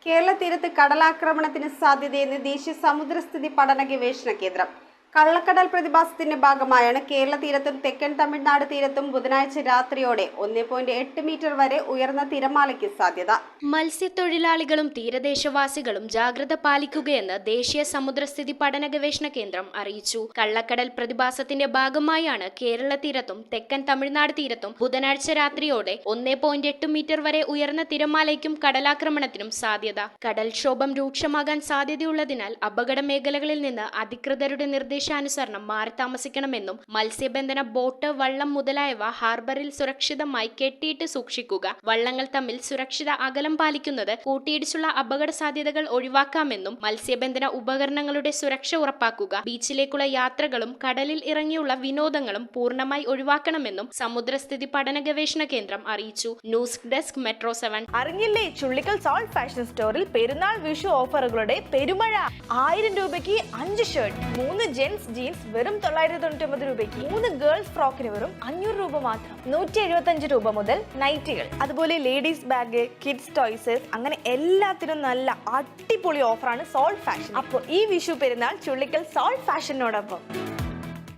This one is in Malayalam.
കേരള തീരത്ത് കടലാക്രമണത്തിന് സാധ്യതയെന്ന് ദേശീയ സമുദ്രസ്ഥിതി പഠന ഗവേഷണ കേന്ദ്രം. കള്ളക്കടൽ പ്രതിഭാസത്തിന്റെ ഭാഗമായാണ് കേരള തീരത്തും തെക്കൻ തമിഴ്നാട് തീരത്തും ബുധനാഴ്ച രാത്രിയോടെ 1.8 മീറ്റർ വരെ ഉയർന്ന തിരമാലയ്ക്ക് സാധ്യത. മത്സ്യത്തൊഴിലാളികളും തീരദേശവാസികളും ജാഗ്രത പാലിക്കുകയെന്ന് ദേശീയ സമുദ്രസ്ഥിതി പഠന ഗവേഷണ കേന്ദ്രം അറിയിച്ചു. കള്ളക്കടൽ പ്രതിഭാസത്തിന്റെ ഭാഗമായാണ് കേരള തീരത്തും തെക്കൻ തമിഴ്നാട് തീരത്തും ബുധനാഴ്ച രാത്രിയോടെ 1.8 മീറ്റർ വരെ ഉയർന്ന തിരമാലയ്ക്കും കടലാക്രമണത്തിനും സാധ്യത. കടൽക്ഷോഭം രൂക്ഷമാകാൻ സാധ്യതയുള്ളതിനാൽ അപകട മേഖലകളിൽ നിന്ന് അധികൃതരുടെ നിർദ്ദേശാനുസരണം മാറി താമസിക്കണമെന്നും മത്സ്യബന്ധന ബോട്ട്, വള്ളം മുതലായവ ഹാർബറിൽ സുരക്ഷിതമായി കെട്ടിയിട്ട് സൂക്ഷിക്കുക. വള്ളങ്ങൾ തമ്മിൽ സുരക്ഷിത അകലം പാലിക്കുന്നത് കൂട്ടിയിടിച്ചുള്ള അപകട സാധ്യതകൾ ഒഴിവാക്കാമെന്നും മത്സ്യബന്ധന ഉപകരണങ്ങളുടെ സുരക്ഷ ഉറപ്പാക്കുക. ബീച്ചിലേക്കുള്ള യാത്രകളും കടലിൽ ഇറങ്ങിയുള്ള വിനോദങ്ങളും പൂർണ്ണമായി ഒഴിവാക്കണമെന്നും സമുദ്രസ്ഥിതി പഠന ഗവേഷണ കേന്ദ്രം അറിയിച്ചു. News desk metro 7. അറിഞ്ഞില്ലേ, ചുള്ളിക്കൽ സോൾട്ട് ഫാഷൻ സ്റ്റോറിൽ പെരുന്നാൾ വിഷു ഓഫറുകളുടെ പെരുമഴ. 1000 രൂപയ്ക്ക് 5 ഷർട്ട്, 3 ജെൻസ് ജീൻസ് വെറും 999 രൂപയ്ക്ക്, 3 ഗേൾസ് ഫ്രോക്കിന് വെറും 500 രൂപ മാത്രം. 175 രൂപ മുതൽ നൈറ്റികൾ, അതുപോലെ ലേഡീസ് ബാഗ്, കിഡ്സ് ടോയ്സ്, അങ്ങനെ എല്ലാത്തിനും നല്ല അടിപൊളി ഓഫറാണ് സോൾട്ട് ഫാഷൻ. അപ്പോൾ ഈ വിഷു പെരുന്നാൾ ചുള്ളിക്കൽ സോൾട്ട് ഫാഷനോടൊപ്പം.